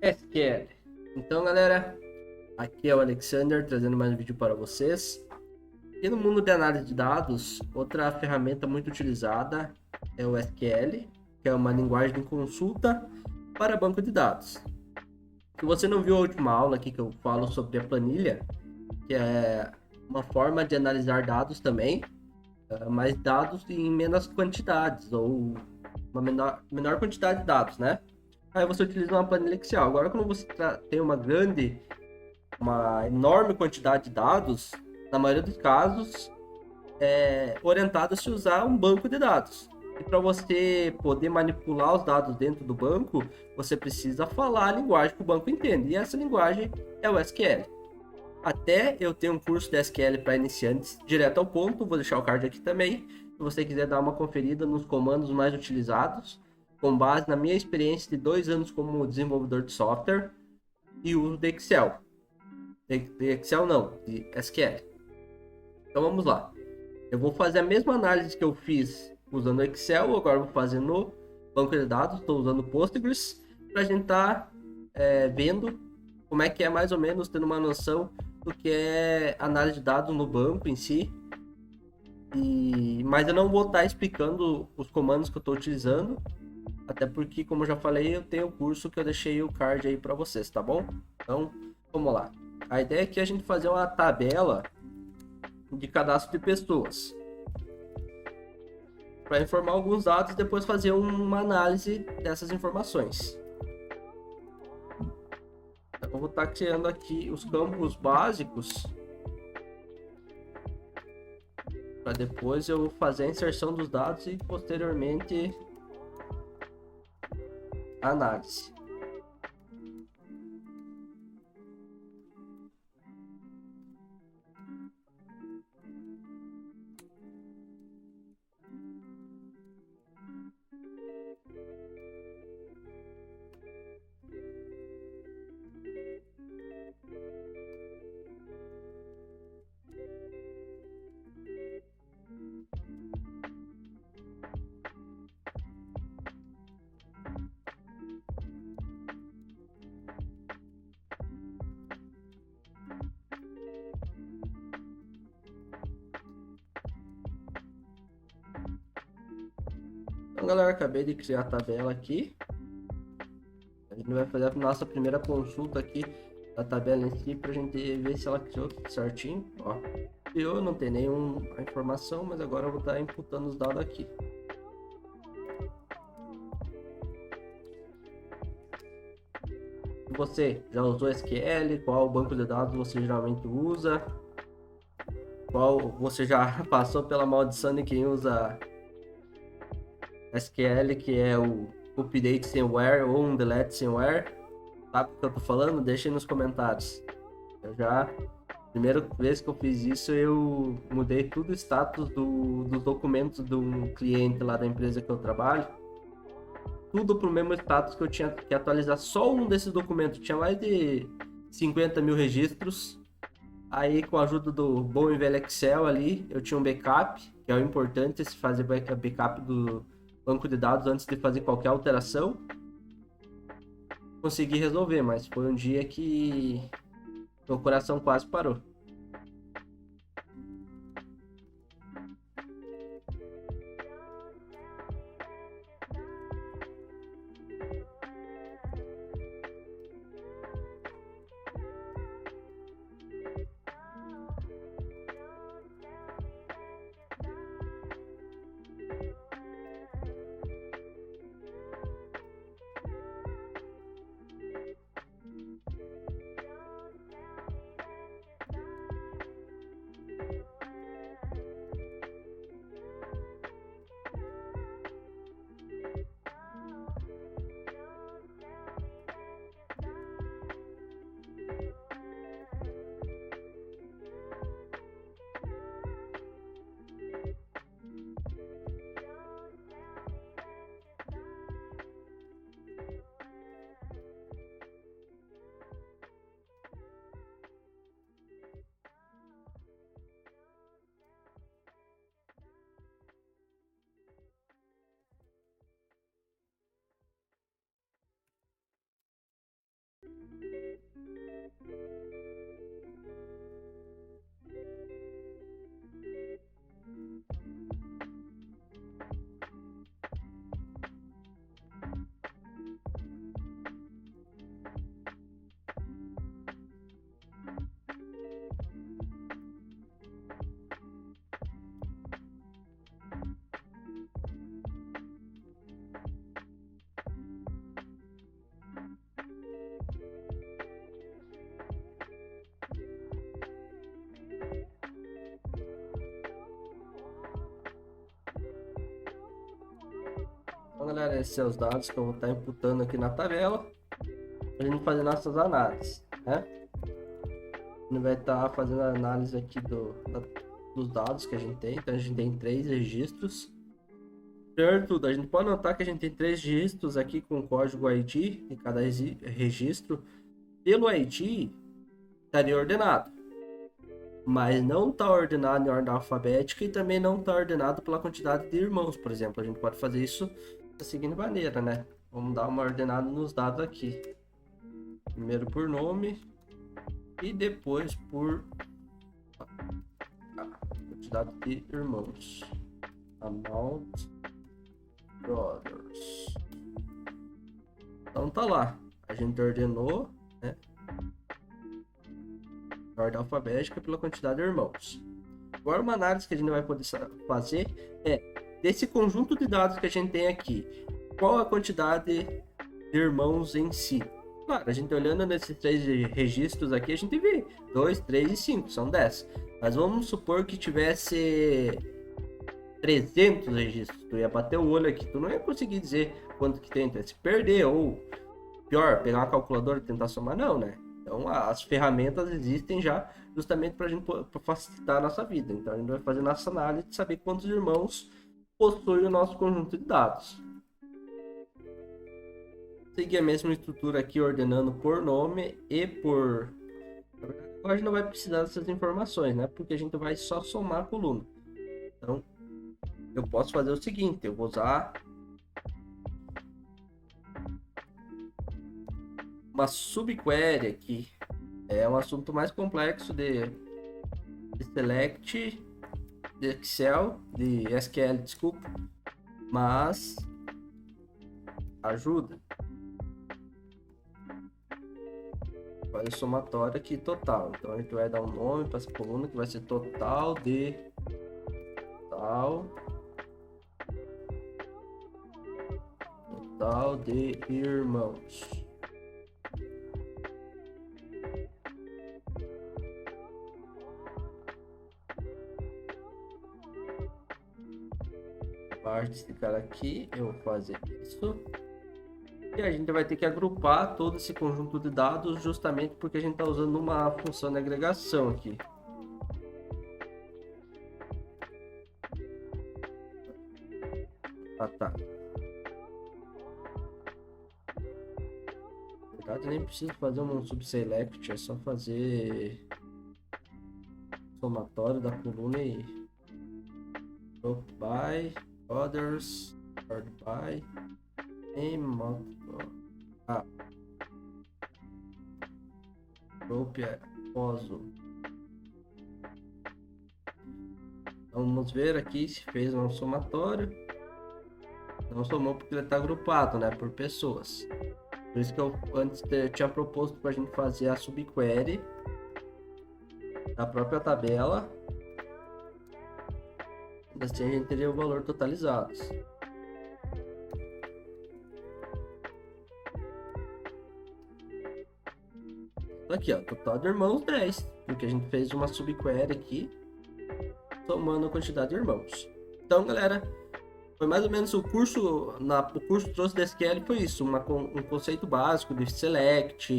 SQL. Então, galera, aqui é o Alexander trazendo mais um vídeo para vocês. E no mundo de análise de dados, outra ferramenta muito utilizada é o SQL, que é uma linguagem de consulta para banco de dados. Se você não viu a última aula aqui que eu falo sobre a planilha, que é uma forma de analisar dados também, mas dados em menos quantidades ou uma menor quantidade de dados, né? Aí você utiliza uma planilha Excel. Agora, quando você tem uma enorme quantidade de dados, na maioria dos casos, é orientado a se usar um banco de dados. E para você poder manipular os dados dentro do banco, você precisa falar a linguagem que o banco entende. E essa linguagem é o SQL. Até eu tenho um curso de SQL para iniciantes, direto ao ponto, vou deixar o card aqui também. Se você quiser dar uma conferida nos comandos mais utilizados, com base na minha experiência de 2 anos como desenvolvedor de software e uso de Excel. De Excel não, de SQL. Então vamos lá. Eu vou fazer a mesma análise que eu fiz usando Excel, agora eu vou fazer no banco de dados, estou usando Postgres, para a gente estar vendo como é que é mais ou menos, tendo uma noção do que é análise de dados no banco em si. Mas eu não vou estar explicando os comandos que eu estou utilizando, até porque, como eu já falei, eu tenho o curso que eu deixei o card aí para vocês, tá bom? Então, vamos lá. A ideia aqui é a gente fazer uma tabela de cadastro de pessoas para informar alguns dados e depois fazer uma análise dessas informações. Então, eu vou estar criando aqui os campos básicos para depois eu fazer a inserção dos dados e posteriormente a análise. Então, galera, acabei de criar a tabela aqui. A gente vai fazer a nossa primeira consulta aqui da tabela em si para a gente ver se ela criou tudo certinho. Ó, criou, não tem nenhuma informação, mas agora eu vou estar imputando os dados aqui. Você já usou SQL? Qual banco de dados você geralmente usa? Qual você já passou pela maldição de quem usa SQL, que é o update sem where ou um delete sem where? Sabe o que eu tô falando? Deixa aí nos comentários. Eu já, primeira vez que eu fiz isso, eu mudei tudo o status dos documentos do cliente lá da empresa que eu trabalho. Tudo pro mesmo status que eu tinha que atualizar só um desses documentos. Tinha mais de 50 mil registros. Aí, com a ajuda do bom e velho Excel ali, eu tinha um backup, que é o importante, se fazer backup do banco de dados antes de fazer qualquer alteração. Consegui resolver, mas foi um dia que meu coração quase parou. galera, esses são os dados que eu vou estar imputando aqui na tabela para a gente fazer nossas análises, né? A gente vai estar fazendo a análise aqui dos dados que a gente tem. Então a gente tem 3 registros. Primeiro de tudo, a gente pode notar que a gente tem 3 registros aqui com o código ID em cada registro. Pelo ID estaria ordenado, mas não está ordenado em ordem alfabética e também não está ordenado pela quantidade de irmãos. Por exemplo, a gente pode fazer isso da seguinte maneira, né? Vamos dar uma ordenada nos dados aqui. Primeiro por nome e depois por quantidade de irmãos. Amount brothers. Então tá lá. A gente ordenou, né? Ordem alfabética pela quantidade de irmãos. Agora uma análise que a gente vai poder fazer é desse conjunto de dados que a gente tem aqui, qual a quantidade de irmãos em si. Claro, a gente olhando nesses 3 registros aqui, a gente vê 2, 3 e 5, são 10. Mas vamos supor que tivesse 300 registros, tu ia bater o olho aqui, tu não ia conseguir dizer quanto que tem, então, se perder ou pior, pegar uma calculadora e tentar somar, não, né? Então as ferramentas existem já justamente para a gente facilitar a nossa vida. Então a gente vai fazer nossa análise de saber quantos irmãos possui o nosso conjunto de dados. Seguir a mesma estrutura aqui, ordenando por nome e por... Agora a gente não vai precisar dessas informações, né? Porque a gente vai só somar a coluna. Então eu posso fazer o seguinte, eu vou usar uma subquery aqui. É um assunto mais complexo de select, de Excel, de SQL, desculpa, mas ajuda. Faz o somatório aqui total. Então a gente vai dar um nome para essa coluna que vai ser total de irmãos. Parte desse cara aqui, eu vou fazer isso. E a gente vai ter que agrupar todo esse conjunto de dados justamente porque a gente está usando uma função de agregação aqui. Tá. Na verdade, nem preciso fazer um subselect, é só fazer somatório da coluna e group by others, sort by name, group após o. Vamos ver aqui se fez um somatório. Não somou porque ele está agrupado, né, por pessoas. Por isso que eu antes tinha proposto para a gente fazer a subquery da própria tabela. Assim a gente teria o valor totalizado. Aqui, ó, total de irmãos 10, porque a gente fez uma subquery aqui, somando a quantidade de irmãos. Então, galera, foi mais ou menos o curso, o curso trouxe da SQL foi isso, um conceito básico de select,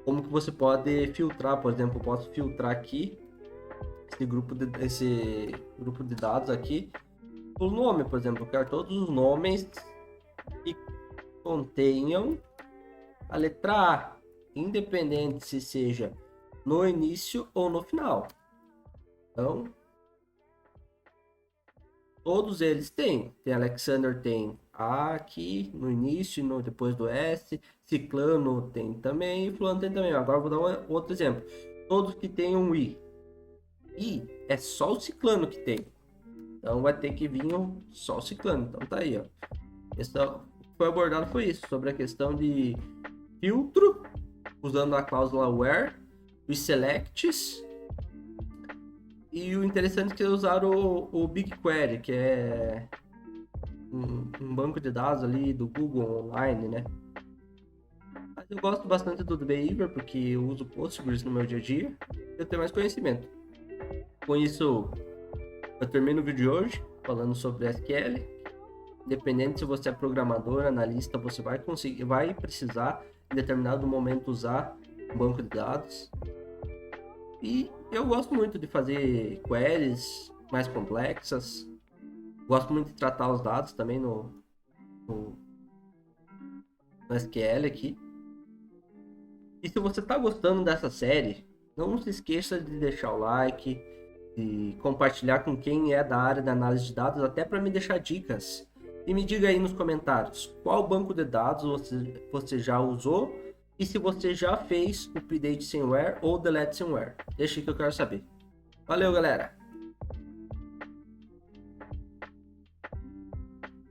como que você pode filtrar, por exemplo, eu posso filtrar aqui esse grupo de dados aqui, o nome, por exemplo, eu quero todos os nomes que contenham a letra A, independente se seja no início ou no final. Então, todos eles têm. Tem Alexander, tem A aqui no início e depois do S. Ciclano tem também e Fulano tem também. Agora eu vou dar outro exemplo. Todos que tem um I. I é só o Ciclano que tem. Então vai ter que vir só o Ciclano. Então tá aí, ó. Esse que foi abordado foi isso, sobre a questão de filtro, usando a cláusula where, os selects. E o interessante é que usaram o BigQuery, que é um banco de dados ali do Google online, né? Mas eu gosto bastante do Beaver, porque eu uso Postgres no meu dia a dia. Eu tenho mais conhecimento. Com isso, eu termino o vídeo de hoje, falando sobre SQL. Dependendo se você é programador, analista, você vai precisar em determinado momento usar um banco de dados. E eu gosto muito de fazer queries mais complexas. Gosto muito de tratar os dados também no SQL aqui. E se você está gostando dessa série, não se esqueça de deixar o like, de compartilhar com quem é da área da análise de dados, até para me deixar dicas. E me diga aí nos comentários qual banco de dados você já usou e se você já fez o update firmware ou delete firmware. Deixa que eu quero saber. Valeu, galera!